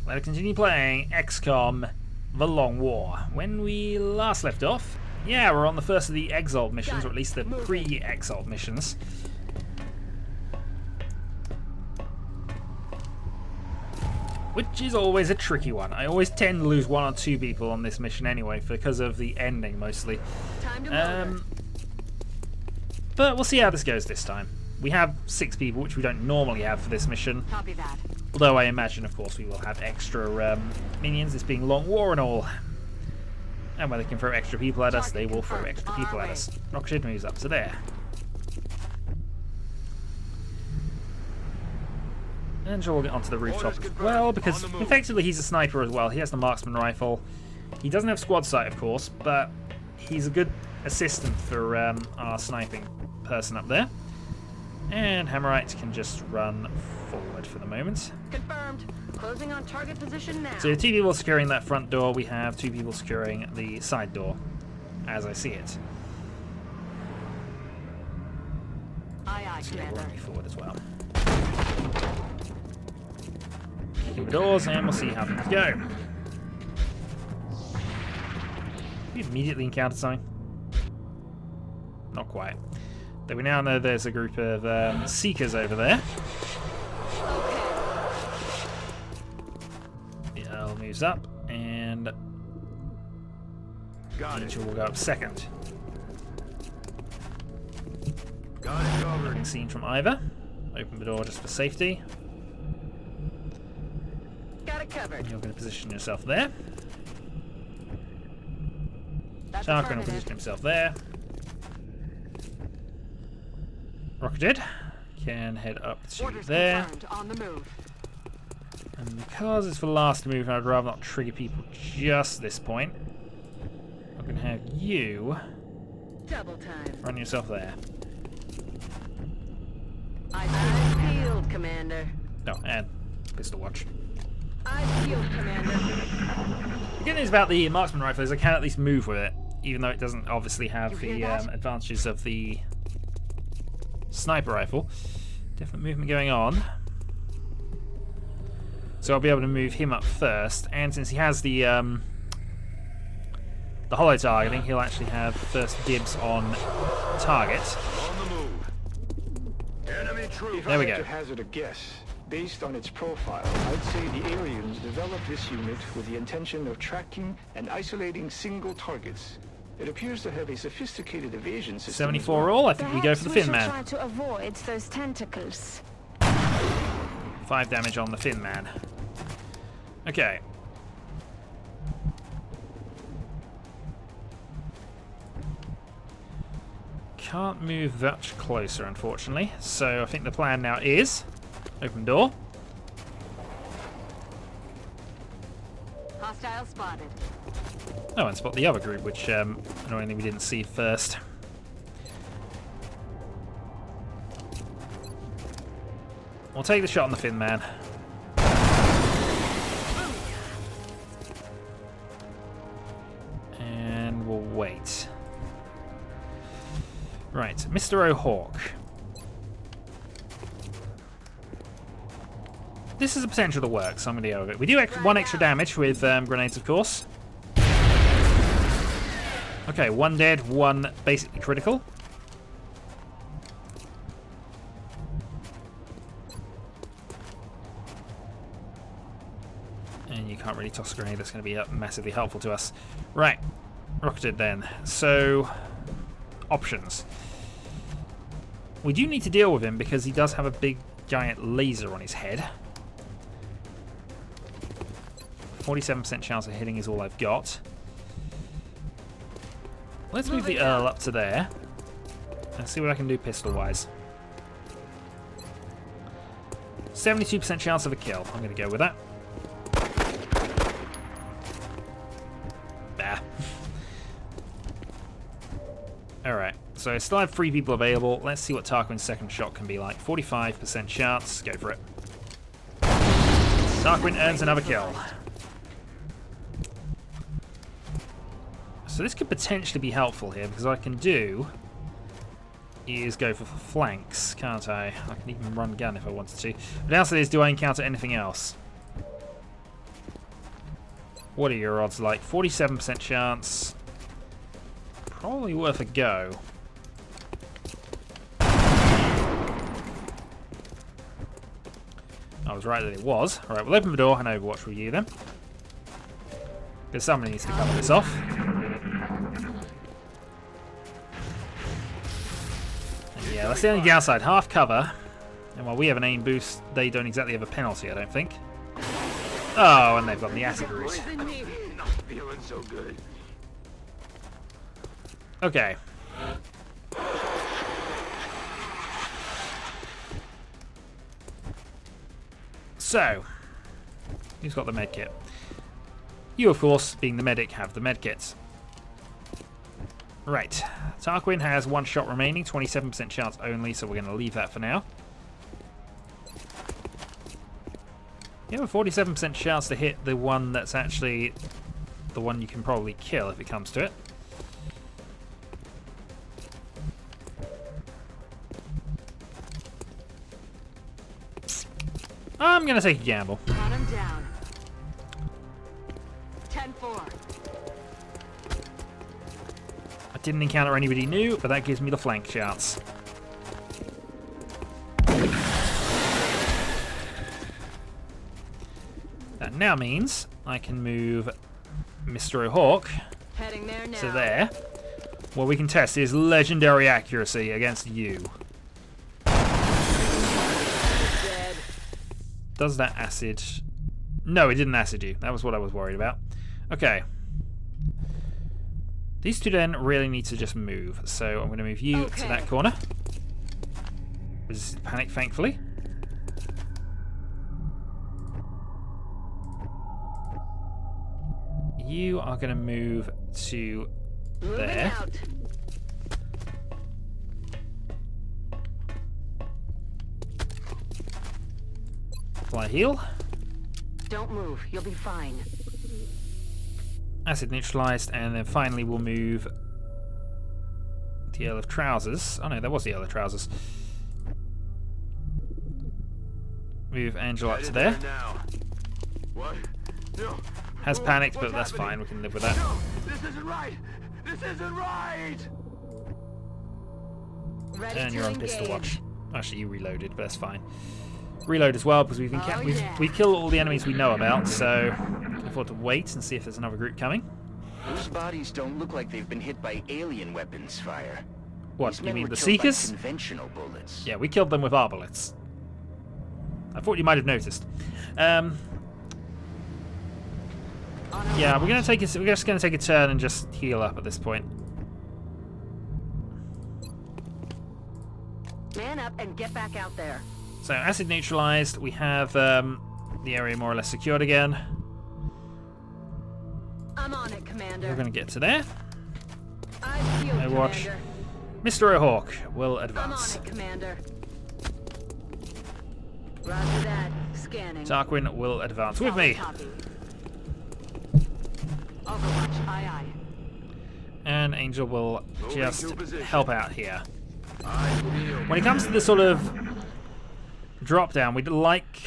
Let's continue playing XCOM The Long War. When we last left off, yeah, we're on the first of the Exalt missions, or at least the pre-Exalt missions. Which is always a tricky one. I always tend to lose one or two people on this mission anyway, because of the ending mostly. But we'll see how this goes this time. We have 6 people, which we don't normally have for this mission. Copy that. Although I imagine, of course, we will have extra minions, this being Long War and all. And when they can throw extra people at us, they will throw extra people at us. Rocket moves up to there. And sure, we'll get onto the rooftop as well, because effectively he's a sniper as well. He has the marksman rifle. He doesn't have squad sight, of course, but he's a good assistant for our sniping person up there. And Hammerite can just run forward for the moment. Confirmed. Closing on target position now. So 2 people securing that front door. We have 2 people securing the side door, as I see it. Aye, aye, Commander. Running forward as well. Kicking the doors, and we'll see how things go. We immediately encountered something. Not quite. Though we now know there's a group of Seekers over there. The Earl moves up, and Angel will go up second. Getting seen from either. Open the door just for safety. Got it covered. You're going to position yourself there. Shark will position himself there. Rocketed can head up to Orders there. on the move. And because it's for the last move, I'd rather not trigger people just this point. I'm going to have you Double time. run yourself there. Eyes peeled, Commander. Oh, and pistol watch. Eyes peeled, Commander. The good news about the marksman rifle is I can at least move with it, even though it doesn't obviously have the advantages of the sniper rifle. Definite movement going on. So I'll be able to move him up first, and since he has the holo targeting, he'll actually have first dibs on target. There we go. To hazard a guess, based on its profile, I'd say the aliens developed this unit with the intention of tracking and isolating single targets. It appears to have a sophisticated evasion system. 74 all. I think we go for the Fin Man. Try to avoid those tentacles. 5 damage on the Fin Man. Okay. Can't move much closer, unfortunately. So I think the plan now is open door. Hostile spotted. Oh, and spot the other group, which annoyingly we didn't see first. We'll take the shot on the Fin Man. And we'll wait. Right, Mr. O'Hawk. This is a potential to work, so I'm going to go with it. We do 1 extra damage with grenades, of course. Okay, 1 dead, 1 basically critical. And you can't really toss a grenade, that's going to be massively helpful to us. Right, rocketed then. So, options. We do need to deal with him because he does have a big giant laser on his head. 47% chance of hitting is all I've got. Let's move the Earl up to there and see what I can do pistol-wise. 72% chance of a kill. I'm going to go with that. Bah. Alright, so I still have 3 people available. Let's see what Tarquin's second shot can be like. 45% chance. Go for it. Tarquin earns another kill. So this could potentially be helpful here, because I can do is go for flanks, can't I? I can even run gun if I wanted to. But the answer is, do I encounter anything else? What are your odds like? 47% chance. Probably worth a go. I was right that it was. Alright, we'll open the door and Overwatch with you then. Because somebody needs to cover this off. And yeah, that's the only downside. Half cover. And while we have an aim boost, they don't exactly have a penalty, I don't think. Oh, and they've got the acid route. Not feeling so good. Okay. So, who's got the medkit? You, of course, being the medic, have the medkits. Right. Tarquin has one shot remaining, 27% chance only, so we're going to leave that for now. You have a 47% chance to hit the one that's actually the one you can probably kill if it comes to it. I'm going to take a gamble. Got him down. 10-4. I didn't encounter anybody new, but that gives me the flank chance. That now means I can move Mr. O'Hawk Heading there now. to there, where we can test his legendary accuracy against you. Dead. Does that acid... No, it didn't acid you. That was what I was worried about. Okay. These two then really need to just move. So I'm going to move you to that corner. Resisted panic, thankfully. You are going to move to Moving there. out. Apply heal. Don't move. You'll be fine. Acid neutralized, and then finally we'll move the Earl of Trousers. Oh no, that was the Earl of Trousers. Move Angel up to there. What? No. Has panicked, but that's fine. We can live with that. No, this isn't right. This isn't right. Ready And to you're on engage. pistol watch. Actually, you reloaded, but that's fine. Reload as well because we've been Oh, we've yeah. killed all the enemies we know about. So I thought to wait and see if there's another group coming. Those bodies don't look like they've been hit by alien weapons fire. What, These you men mean were the killed by Seekers? conventional bullets. Yeah, we killed them with our bullets. I thought you might have noticed. Yeah, we're just gonna take a turn and just heal up at this point. Man up and get back out there. So acid neutralized. We have the area more or less secured again. I'm on it, Commander. We're gonna get to there. I've healed, Overwatch. Commander. Mr. O'Hawk will I'm on advance. it, Commander. Roger that. Scanning. Tarquin will advance with me. Copy. Overwatch, aye aye. And Angel will just to position. help out here. I feel. When it comes to the sort of drop down, we'd like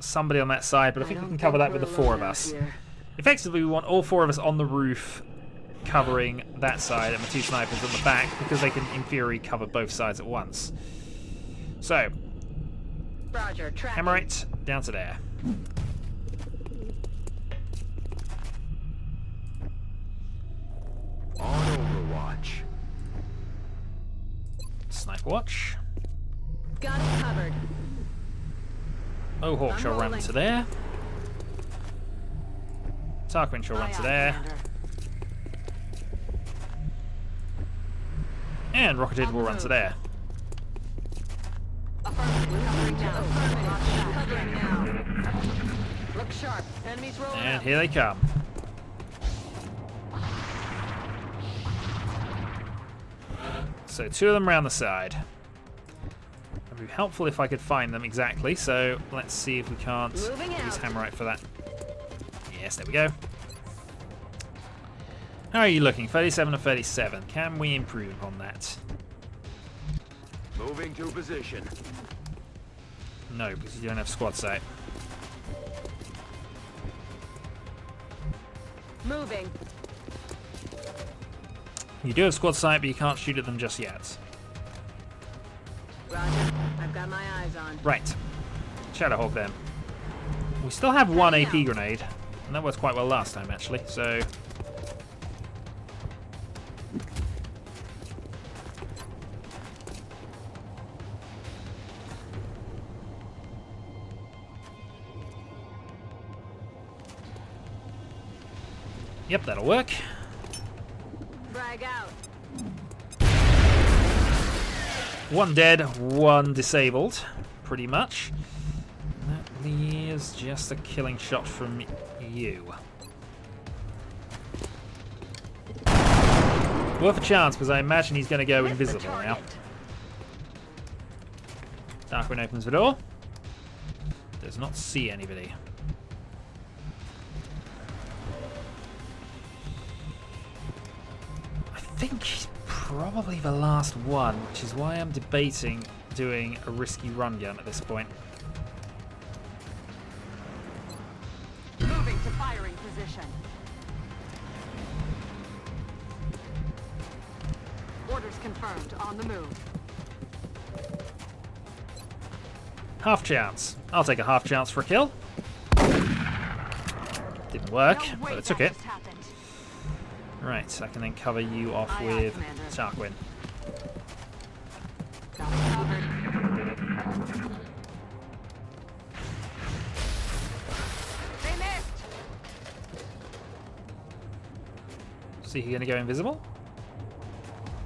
somebody on that side, but I think we can cover that with the four of us. Effectively, we want all four of us on the roof covering that side and the two snipers on the back because they can, in theory, cover both sides at once. So, Roger, track. Hammerite down to there. On Overwatch. Sniper watch. Got it covered. Ohawk shall run rolling. to there. Tarquin shall run Aye, to aye, there. Commander. And Rocketed On will the run to move. there. Affirmative. Covering now. Affirmative. Covering now. Look sharp. Enemies rolling And up. here they come. So two of them round the side. It would be helpful if I could find them exactly, so let's see if we can't Moving use out. Hammerite for that. Yes, there we go. How are you looking? 37 or 37. Can we improve upon that? Moving to position. No, because you don't have squad sight. Moving. You do have squad sight, but you can't shoot at them just yet. Roger. I've got my eyes on. Right. Shadowhawk then. We still have one AP grenade, and that worked quite well last time actually, so... Yep, that'll work. Frag out. One dead, one disabled, pretty much. That leaves just a killing shot from you. Worth a chance, because I imagine he's going to go invisible now. Darkwing opens the door. Does not see anybody. I think he's probably the last one, which is why I'm debating doing a risky run gun at this point. Moving to firing position. Orders confirmed. On the move. Half chance. I'll take a half chance for a kill. Didn't work, No way but I took that it. just happened. Right, I can then cover you off Aye, aye, with Commander. Tarquin. Got it covered. They missed. See, he gonna go invisible?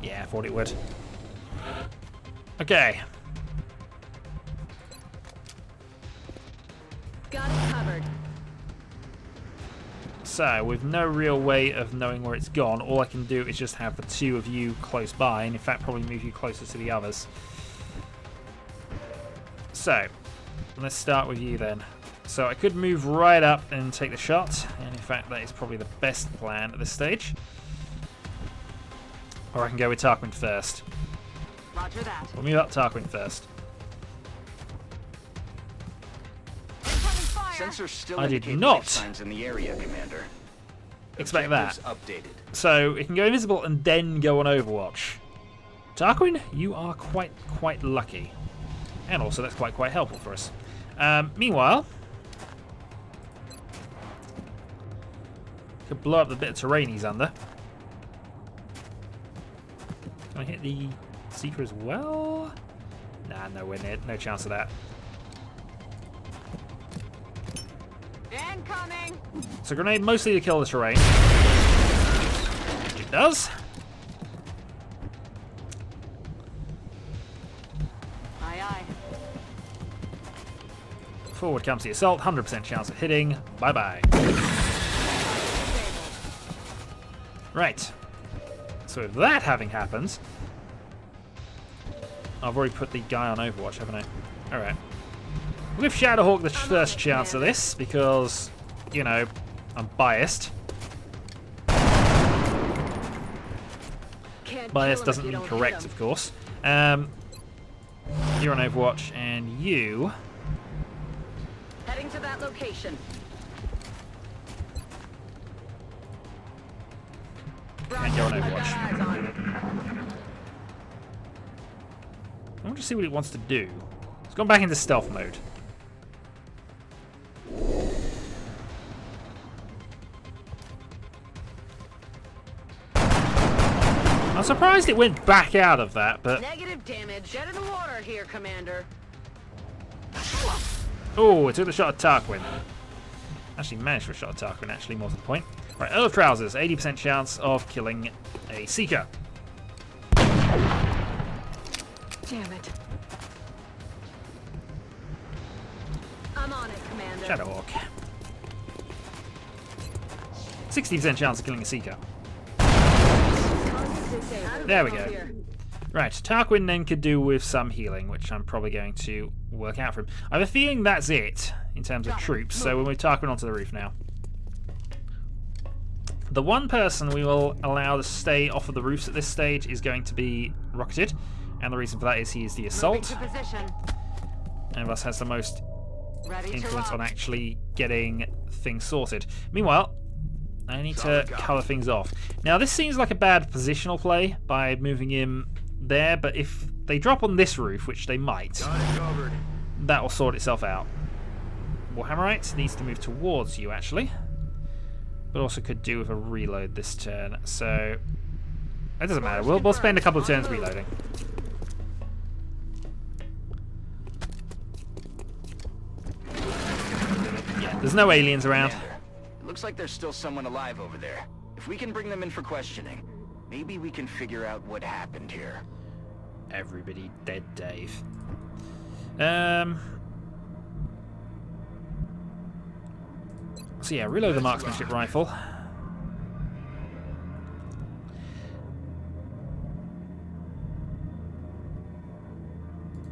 Yeah, I thought it would. Okay. Got it covered. So, with no real way of knowing where it's gone, all I can do is just have the two of you close by, and in fact probably move you closer to the others. So, let's start with you then. So I could move right up and take the shot, and in fact that is probably the best plan at this stage. Or I can go with Tarquin first. Roger that. We'll move up Tarquin first. Incoming fire. Sensors still I did indicate not life signs in the area, Commander. Expect that. Objectives updated. So it can go invisible and then go on Overwatch. Tarquin, you are quite lucky. And also that's quite helpful for us. Meanwhile, could blow up the bit of terrain he's under. Can I hit the Seeker as well? Nah, nowhere near. No chance of that. Incoming. So grenade mostly to kill the terrain. Which it does. Aye, aye. Forward comes the assault. 100% chance of hitting. Bye-bye. Right. So with that having happened, I've already put the guy on Overwatch, haven't I? Alright. We'll give Shadowhawk the first chance of this, because, you know, I'm biased. Can't Biased kill him doesn't if you mean don't correct, hit him. of course. You're on Overwatch, and you... Heading to that location. Can't go on I've got Overwatch. eyes on. I want to see what it wants to do. It's gone back into stealth mode. I'm surprised it went back out of that, but... Negative damage. Get in the water here, Commander. Oh, it took the shot at Tarquin. Actually managed for a shot at Tarquin, actually, more to the point. Right, Earl of Trousers, 80% chance of killing a Seeker. Damn it. I'm on it, Commander. Shadowhawk. 60% chance of killing a Seeker. There we go. Right, Tarquin then could do with some healing, which I'm probably going to work out for him. I have a feeling that's it in terms of troops, so we'll move Tarquin onto the roof now. The one person we will allow to stay off of the roofs at this stage is going to be Rocketed, and the reason for that is he is the assault, Moving to position. and thus has the most Ready to influence rock. on actually getting things sorted. Meanwhile, I need to cover things off. Now, this seems like a bad positional play by moving him there, but if they drop on this roof, which they might, that will sort itself out. Warhammerite needs to move towards you, actually, but also could do with a reload this turn, so it doesn't matter. We'll spend a couple of turns reloading. Yeah, there's no aliens around. It looks like there's still someone alive over there. If we can bring them in for questioning, maybe we can figure out what happened here. Everybody dead, Dave. So yeah, reload the marksmanship rifle.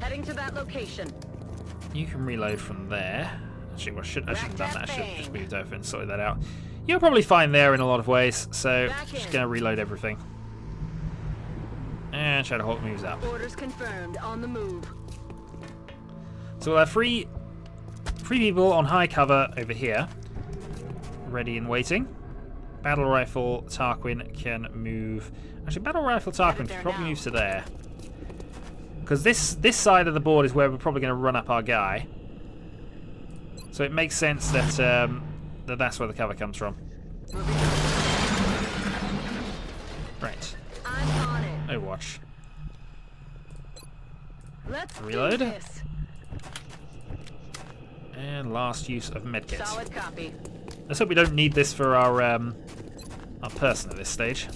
Heading to that location. You can reload from there. Actually, I shouldn't have done that. I should have just moved over and sorted that out. You're probably fine there in a lot of ways, so just going to reload everything. And Shadowhawk moves up. Orders confirmed. On the move. So we'll have three people on high cover over here, ready and waiting. Battle Rifle Tarquin can move. Actually, Battle Rifle Tarquin can probably move to there, because this side of the board is where we're probably going to run up our guy. So it makes sense that that's where the cover comes from. Right. I'm on it. Overwatch. Let's Reload. do this. And last use of medkit. Solid copy. Let's hope we don't need this for our person at this stage.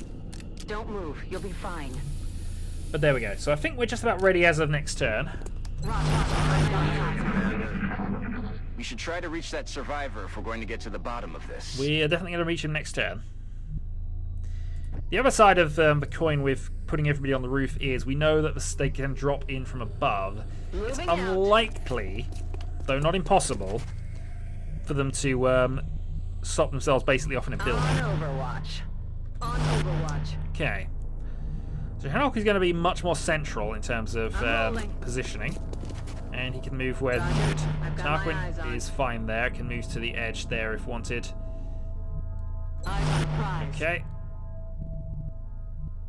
Don't move. You'll be fine. But there we go. So I think we're just about ready as of next turn. We should try to reach that survivor if we're going to get to the bottom of this. We are definitely going to reach him next turn. The other side of the coin with putting everybody on the roof is we know that they can drop in from above. It's unlikely, though not impossible, for them to stop themselves basically off in a building. On Overwatch. On Overwatch. Okay. So Hanok is going to be much more central in terms of positioning. And he can move where needed. Tarquin is fine there, can move to the edge there if wanted. Okay.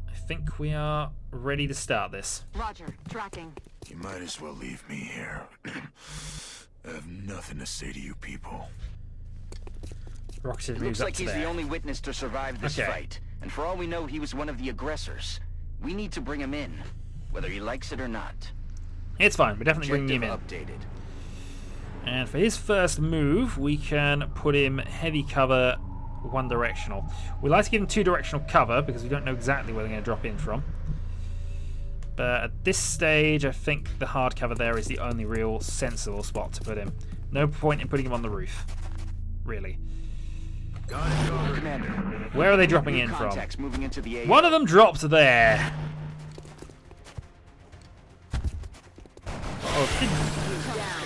I think we are ready to start this. Roger. Tracking. You might as well leave me here. I have nothing to say to you people. Rocket moves Looks up like to he's there. the only witness to survive this fight. And for all we know, he was one of the aggressors. We need to bring him in, whether he likes it or not. It's fine, we're definitely bringing him in. Updated. And for his first move, we can put him heavy cover, one directional. We like to give him two directional cover because we don't know exactly where they're going to drop in from. But at this stage, I think the hard cover there is the only real sensible spot to put him. No point in putting him on the roof, really. Commander, where are they dropping in from? Moving into the One of them dropped there.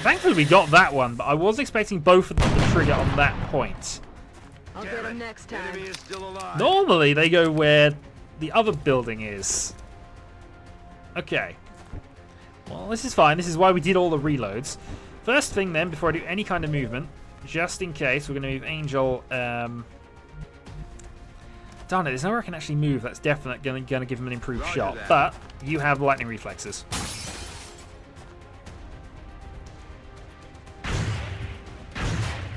Thankfully we got that one, but I was expecting both of them to trigger on that point. I'll get him next time. Enemy is still alive. Normally they go where the other building is. Okay. Well, this is fine. This is why we did all the reloads. First thing then, before I do any kind of movement, just in case, we're going to move Angel. Darn it, there's nowhere I can actually move. That's definitely going to give him an improved shot. But you have lightning reflexes.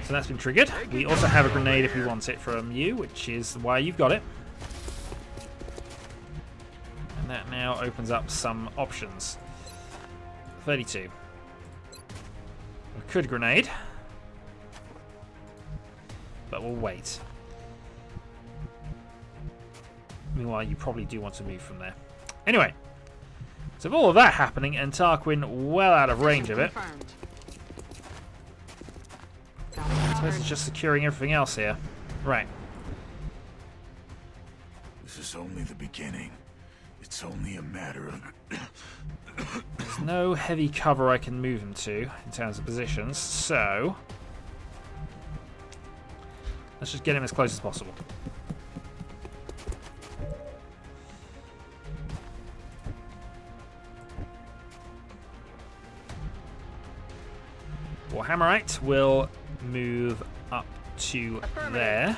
So that's been triggered. We also have a grenade if we want it from you, which is why you've got it. And that now opens up some options. 32. We could grenade, but we'll wait. Meanwhile, you probably do want to move from there. Anyway, so with all of that happening and Tarquin well out of range of it, I suppose it's just securing everything else here. Right. This is only the beginning. It's only a matter of... There's no heavy cover I can move him to in terms of positions, so let's just get him as close as possible. Warhammerite will move up to there.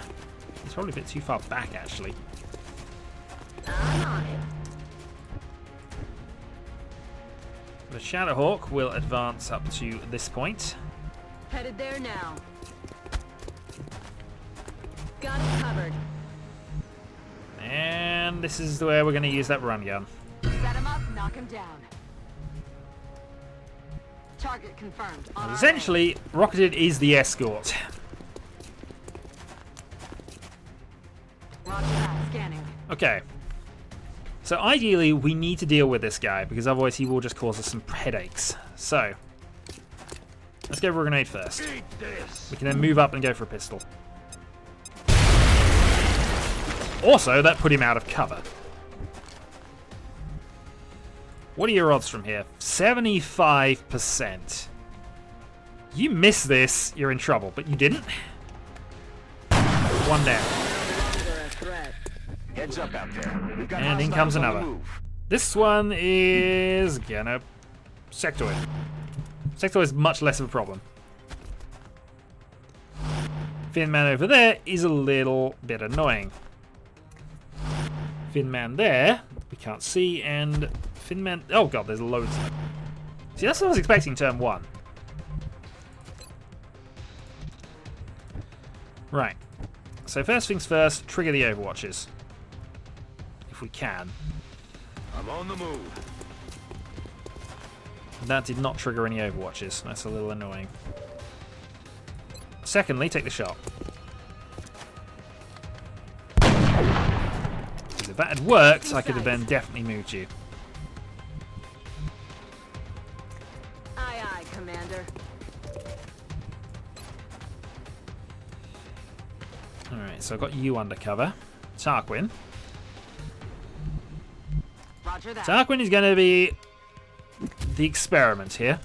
It's probably a bit too far back, actually. I'm on it. The Shadowhawk will advance up to this point. Headed there now. Got it covered. And this is where we're going to use that run gun. Set him up, knock him down. Target confirmed. On our Essentially, Rocketed is the escort. way. Roger that. Scanning. Okay. So ideally, we need to deal with this guy, because otherwise he will just cause us some headaches. So, let's go for a grenade first. We can then move up and go for a pistol. Also, that put him out of cover. What are your odds from here? 75%. You miss this, you're in trouble, but you didn't. One down. Heads up out there. We've got And in hostiles comes on the another. move. This one is, again, a sectoid. Sectoid is much less of a problem. Fin Man over there is a little bit annoying. Fin Man there, we can't see, and Fin Man... Oh god, there's loads of them. See, that's what I was expecting turn 1. Right. So first things first, trigger the Overwatches. If we can. I'm on the move. That did not trigger any Overwatches. That's a little annoying. Secondly, take the shot. Because if that had worked, I could have then definitely moved you. Aye, aye, Commander. Alright, so I've got you undercover. Tarquin. Roger that. Tarquin is going to be the experiment here.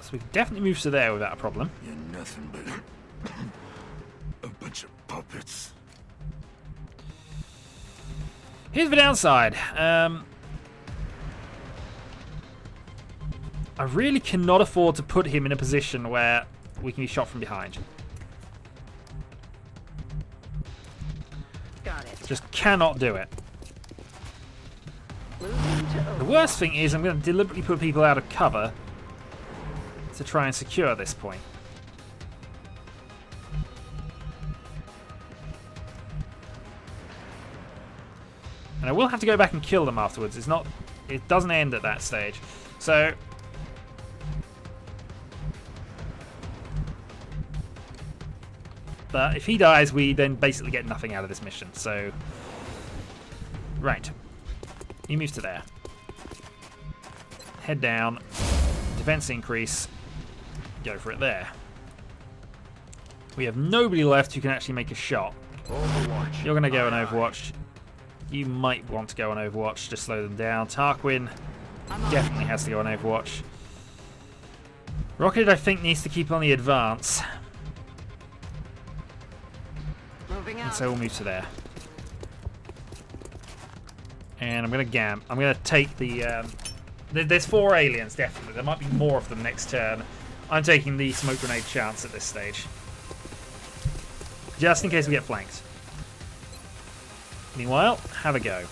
So we can definitely move to there without a problem. You're nothing but a bunch of puppets. Here's the downside. I really cannot afford to put him in a position where we can be shot from behind. Got it. Just cannot do it. Moving to The worst thing is I'm going to deliberately put people out of cover to try and secure this point. And I will have to go back and kill them afterwards. It doesn't end at that stage. So but if he dies, we then basically get nothing out of this mission. So right. You move to there. Head down. Defense increase. Go for it there. We have nobody left who can actually make a shot. Overwatch. You're going to go on Overwatch. You might want to go on Overwatch to slow them down. Tarquin definitely has to go on Overwatch. Rocket, I think, needs to keep on the advance. moving And out. so we'll move to there. And I'm going to gam. I'm going to take the... there's 4 aliens, definitely. There might be more of them next turn. I'm taking the smoke grenade chance at this stage. Just in case we get flanked. Meanwhile, have a go.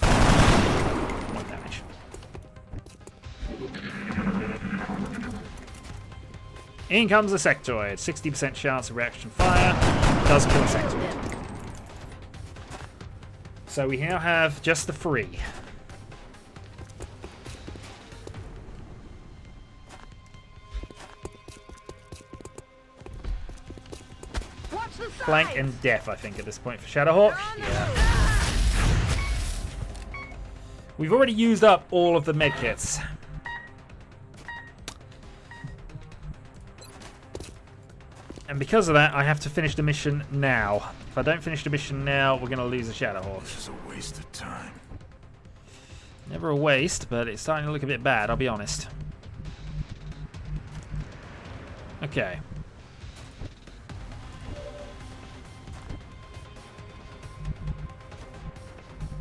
1 damage. In comes the sectoid. 60% chance of reaction fire. Does kill the sectoid. So we now have just the 3. Watch the sides. Flank and death, I think, at this point for Shadowhawk. Yeah. We've already used up all of the medkits. And because of that, I have to finish the mission now. If I don't finish the mission now, we're going to lose the Shadowhawk. This is a waste of time. Never a waste, but it's starting to look a bit bad, I'll be honest. Okay.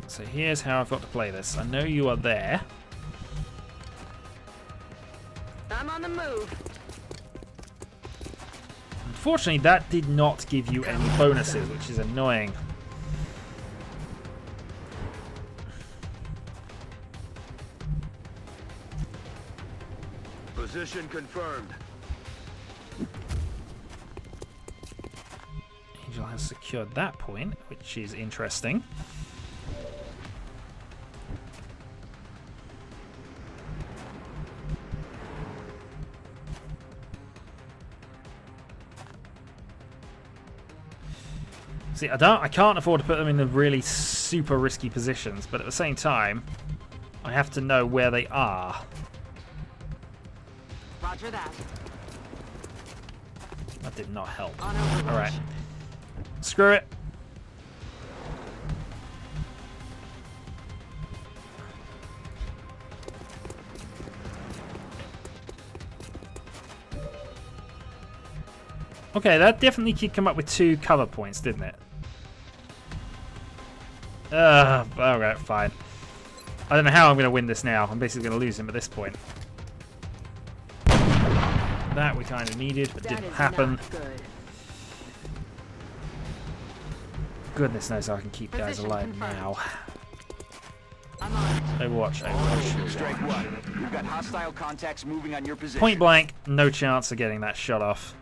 So here's how I've got to play this. I know you are there. I'm on the move. Unfortunately, that did not give you any bonuses, which is annoying. Position confirmed. Angel has secured that point, which is interesting. See, I can't afford to put them in the really super risky positions, but at the same time, I have to know where they are. Roger that. That did not help. On Overwatch. Alright. Screw it. Okay, that definitely could come up with 2 cover points, didn't it? Alright, fine. I don't know how I'm going to win this now. I'm basically going to lose him at this point. That we kind of needed, but That didn't is happen. not good. Goodness knows how I can keep guys Position alive confirmed. now. I'm on it. Overwatch, Overwatch. Strike one. We've got hostile contacts moving on your position. Point blank, no chance of getting that shot off.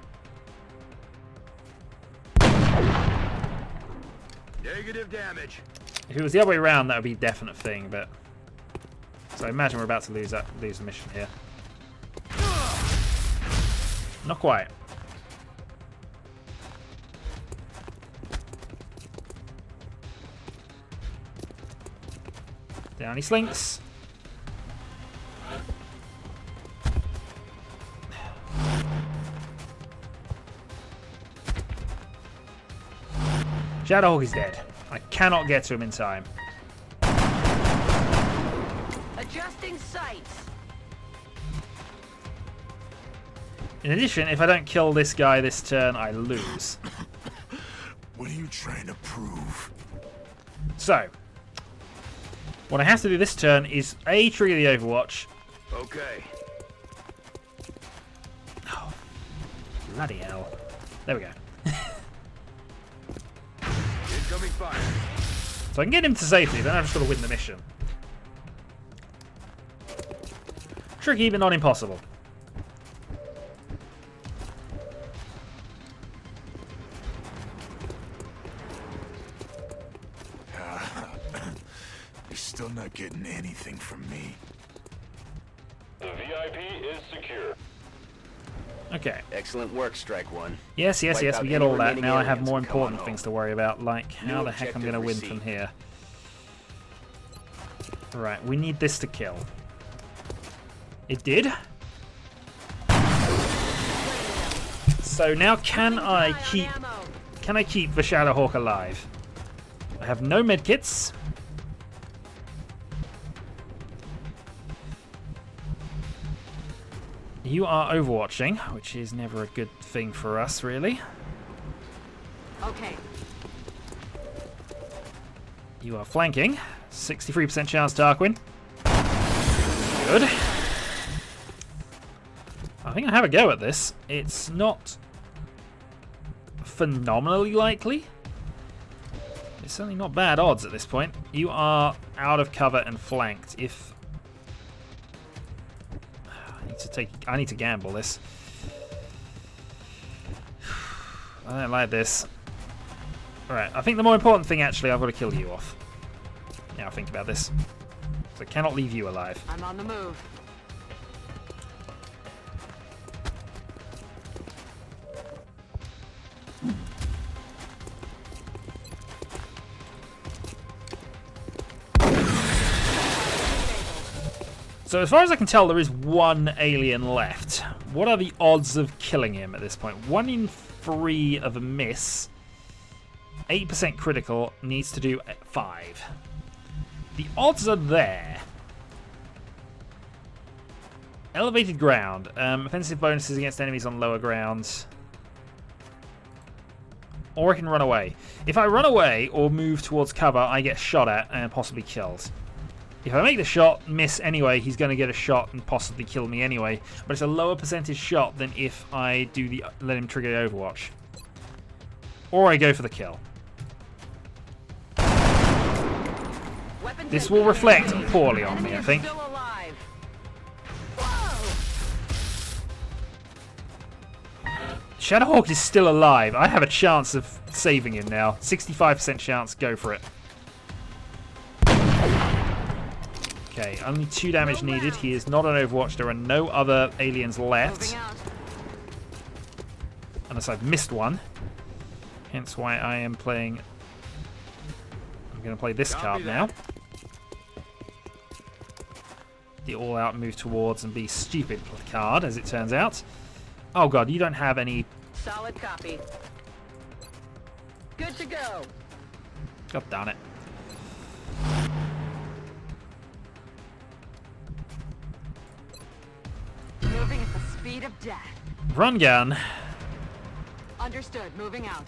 Negative damage. If it was the other way around, that would be a definite thing, but... So I imagine we're about to lose the mission here. Not quite. Down he slinks. Shadowhawk is dead. I cannot get to him in time. Adjusting sights. In addition, if I don't kill this guy this turn, I lose. What are you trying to prove? So, what I have to do this turn is A, trigger the Overwatch. Okay. Oh, bloody hell. There we go. Incoming fire. So I can get him to safety, then I've just got to win the mission. Tricky, but not impossible. You're still not getting anything from me. The VIP is secure. Okay. Excellent work, Strike One. Yes, Wipe we out get any all that. remaining Now I have aliens more and come on important home. things to worry about, like how New the heck I'm going to objective win from received. here. Right, we need this to kill. It did. So now can I keep the Shadowhawk alive? I have no medkits. You are overwatching, which is never a good thing for us, really. Okay. You are flanking. 63% chance, Tarquin. Good. I think I have a go at this. It's not phenomenally likely. It's certainly not bad odds at this point. You are out of cover and flanked. If I need to gamble this. I don't like this. Alright, I think the more important thing actually, I've got to kill you off. Now think about this. So I cannot leave you alive. I'm on the move. So as far as I can tell, there is one alien left. What are the odds of killing him at this point? 1 in 3 of a miss. 8% critical, needs to do 5. The odds are there. Elevated ground. Offensive bonuses against enemies on lower grounds. Or I can run away. If I run away or move towards cover, I get shot at and possibly killed. If I make the shot, miss anyway, he's going to get a shot and possibly kill me anyway. But it's a lower percentage shot than if I do the let him trigger the Overwatch. Or I go for the kill. This will reflect poorly on me, I think. Still alive. Shadowhawk is still alive. I have a chance of saving him now. 65% chance, go for it. Okay, only 2 damage needed. He is not on Overwatch. There are no other aliens left. Moving out. Unless I've missed one. Hence why I am playing... I'm going to play this card now. The all-out move towards and be stupid card, as it turns out. Oh god, you don't have any... Solid copy. Good to go. God darn it. Moving at the speed of death. Run gun. Understood. Moving out.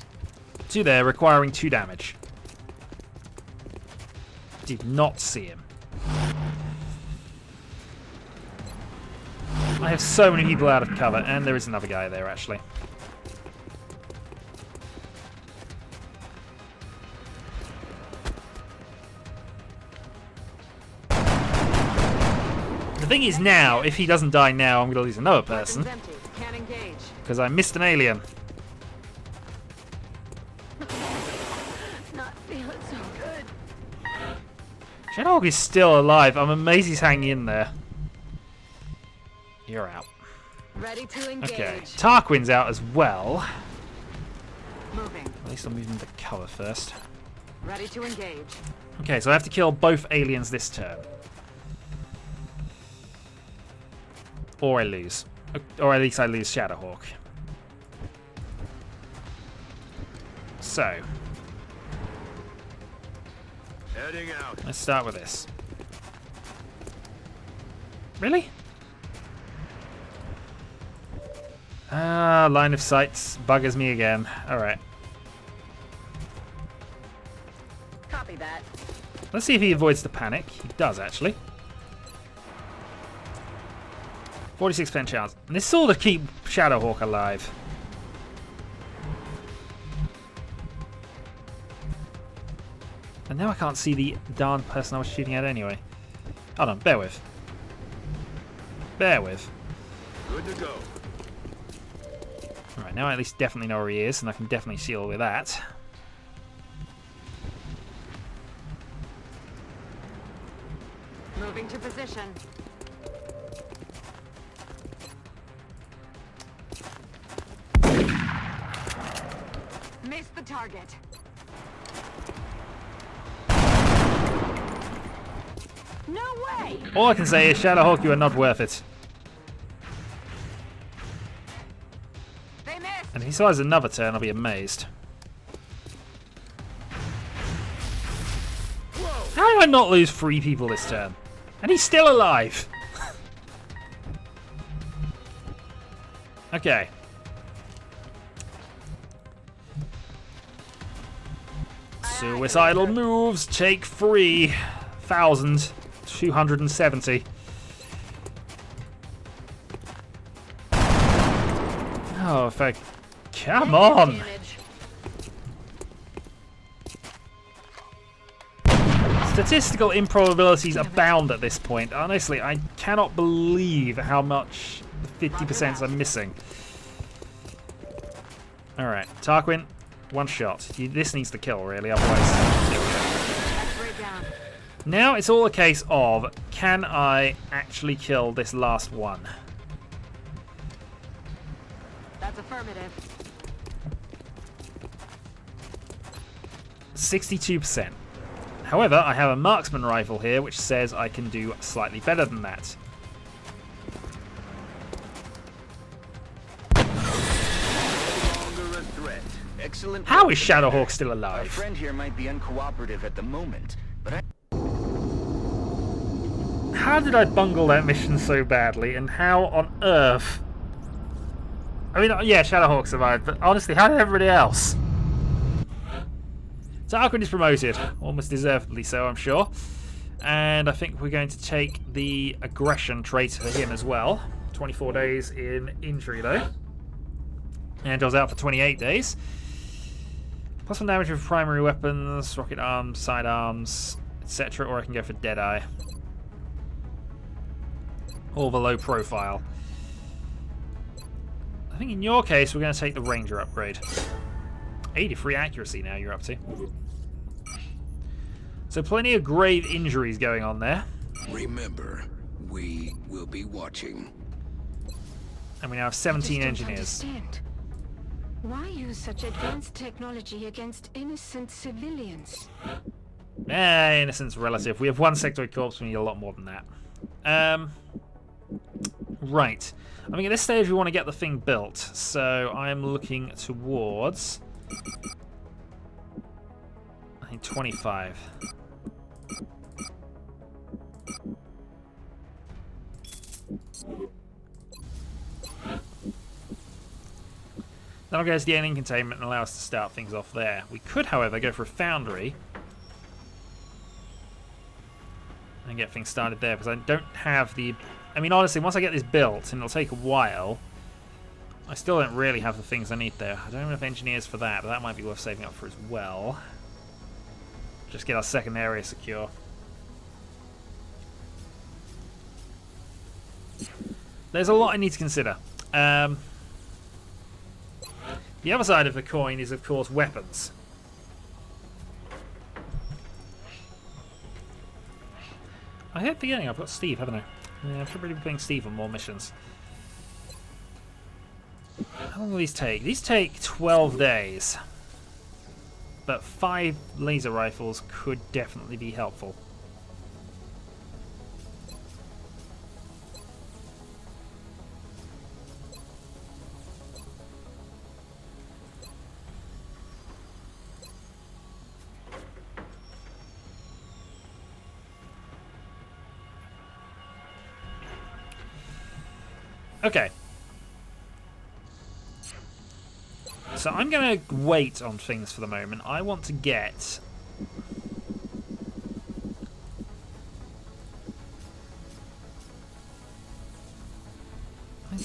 2 there, requiring 2 damage. Did not see him. I have so many people out of cover, and there is another guy there, actually. The thing is now, if he doesn't die now, I'm going to lose another person. Weapons empty. Can't engage. Because I missed an alien. Not feeling so good. Shadowhawk is still alive. I'm amazed he's hanging in there. You're out. Ready to engage. Okay, Tarquin's out as well. Moving. At least I'll move him to cover first. Ready to engage. Okay, so I have to kill both aliens this turn. Or I lose. Or at least I lose Shadowhawk. So, Heading out. let's start with this. Really? Line of sight buggers me again. Alright. Copy that. Let's see if he avoids the panic. He does, actually. 46% chance. And this is all to keep Shadowhawk alive. And now I can't see the darn person I was shooting at anyway. Hold on, bear with. Bear with. Good to go. Alright, now I at least definitely know where he is, and I can definitely seal with that. Moving to position. Missed the target. No way! All I can say is, Shadowhawk, you are not worth it. They missed! And if he survives another turn, I'll be amazed. How did I not lose 3 people this turn? And he's still alive! Okay. Suicidal moves, take 3,270. Oh, if I... Come on! Damage. Statistical improbabilities abound at this point. Honestly, I cannot believe how much the 50% I'm missing. Alright, Tarquin, 1 shot. This needs to kill, really, otherwise... There we go. X-ray down. Now it's all a case of, can I actually kill this last one? That's affirmative. 62%. However, I have a marksman rifle here, which says I can do slightly better than that. Longer a threat. Excellent. How is Shadowhawk still Our alive? friend here might be uncooperative at the moment, but I... How did I bungle that mission so badly, and how on earth... I mean, yeah, Shadowhawk survived, but honestly, how did everybody else? Tarquin is promoted. Almost deservedly so, I'm sure. And I think we're going to take the aggression trait for him as well. 24 days in injury though. And goes out for 28 days. Plus 1 damage with primary weapons, rocket arms, sidearms, etc. Or I can go for Deadeye. Or the low profile. I think in your case we're going to take the Ranger upgrade. 83 accuracy now you're up to. So plenty of grave injuries going on there. Remember, we will be watching. And we now have 17 engineers. Understand. Why use such advanced technology against innocent civilians? Innocence relative. We have 1 sectoid corpse, we need a lot more than that. Right. I mean, at this stage we want to get the thing built, so I'm looking towards... I think 25. That'll get us the alien containment and allow us to start things off there. We could, however, go for a foundry and get things started there, because I don't have the... I mean, honestly, once I get this built, and it'll take a while, I still don't really have the things I need there. I don't have enough engineers for that, but that might be worth saving up for as well. Just get our second area secure. There's a lot I need to consider. The other side of the coin is, of course, weapons. I keep forgetting I've got Steve, haven't I? Yeah, I should really be putting Steve on more missions. How long will these take? These take 12 days. But 5 laser rifles could definitely be helpful. Okay. So I'm going to wait on things for the moment. I want to get...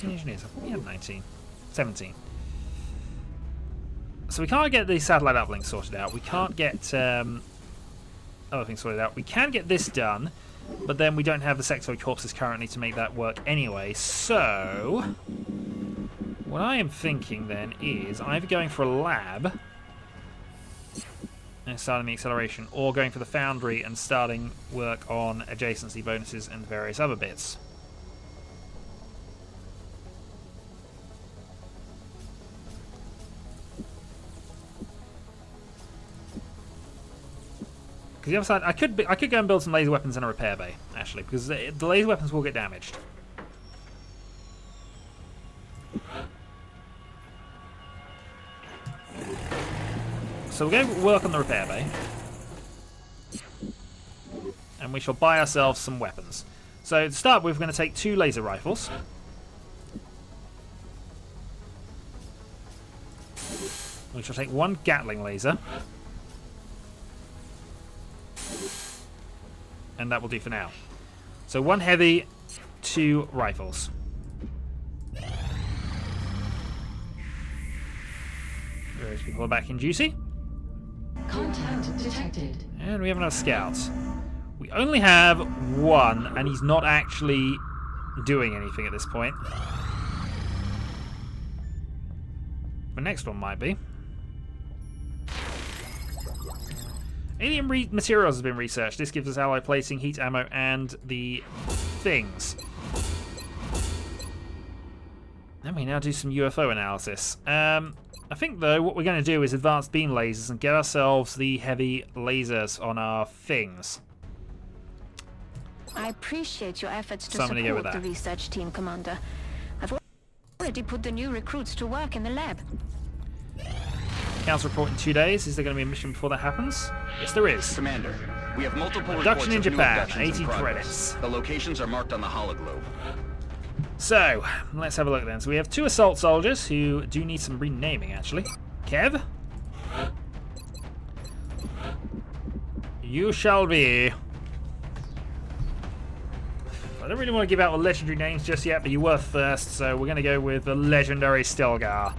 engineers. I think we have 19. 17. So we can't get the satellite uplink sorted out. We can't get other things sorted out. We can get this done, but then we don't have the sectoid corpses currently to make that work anyway. So what I am thinking then is either going for a lab and starting the acceleration, or going for the foundry and starting work on adjacency bonuses and various other bits. Because the other side, I could go and build some laser weapons in a repair bay, actually, because the laser weapons will get damaged. So we'll go work on the repair bay, and we shall buy ourselves some weapons. So to start with, we're going to take 2 laser rifles. We shall take 1 Gatling laser. And that will do for now. So 1 heavy, 2 rifles. Those people are back in duty. Contact detected. And we have enough scouts. We only have 1, and he's not actually doing anything at this point. The next one might be. Alien materials has been researched. This gives us alloy plating, heat ammo, and the things. And we now do some UFO analysis. I think, though, what we're going to do is advanced beam lasers and get ourselves the heavy lasers on our things. I appreciate your efforts to So I'm gonna go with support the that. research team, Commander. I've already put the new recruits to work in the lab. Council report in 2 days. Is there going to be a mission before that happens? Yes, there is. Commander, we have multiple Abduction reports in of new Japan, abductions in 80 progress. credits. The locations are marked on the hologlobe. So, let's have a look then. So we have 2 assault soldiers who do need some renaming, actually. Kev? You shall be I don't really want to give out the legendary names just yet, but you were first, so we're going to go with the legendary Stilgar.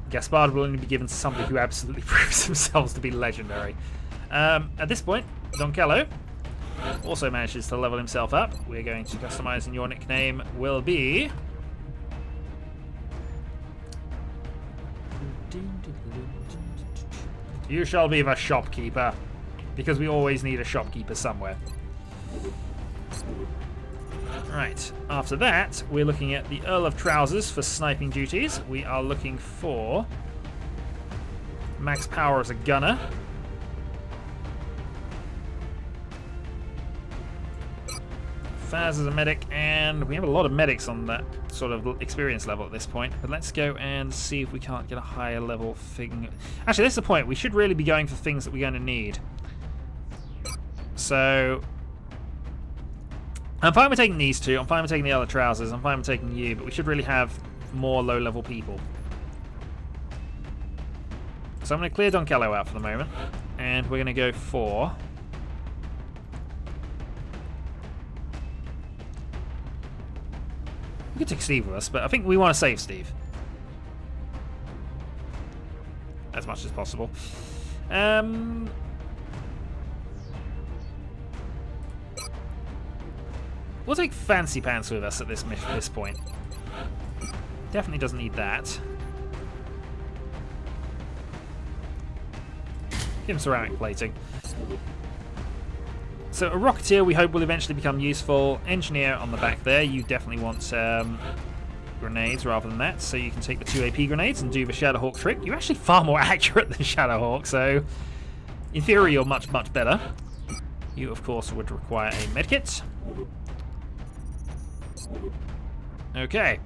Gaspard will only be given to somebody who absolutely proves themselves to be legendary. At this point, Donkello also manages to level himself up. We're going to customize, and your nickname will be... You shall be the shopkeeper, because we always need a shopkeeper somewhere. Right, after that, we're looking at the Earl of Trousers for sniping duties. We are looking for max power as a gunner. Faz as a medic, and we have a lot of medics on that sort of experience level at this point. But let's go and see if we can't get a higher level thing. Actually, that's the point. We should really be going for things that we're going to need. So I'm fine with taking these two. I'm fine with taking the other trousers. I'm fine with taking you, but we should really have more low-level people. So I'm going to clear Donkello out for the moment, and we're going to go for... We could take Steve with us, but I think we want to save Steve. As much as possible. We'll take Fancy Pants with us at this point. Definitely doesn't need that. Give him ceramic plating. So a Rocketeer we hope will eventually become useful. Engineer on the back there, you definitely want grenades rather than that, so you can take the 2 AP grenades and do the Shadowhawk trick. You're actually far more accurate than Shadowhawk, so in theory you're much, much better. You, of course, would require a medkit. Okay.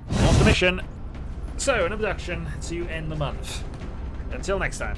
On to the mission. So, an abduction to end the month. Until next time.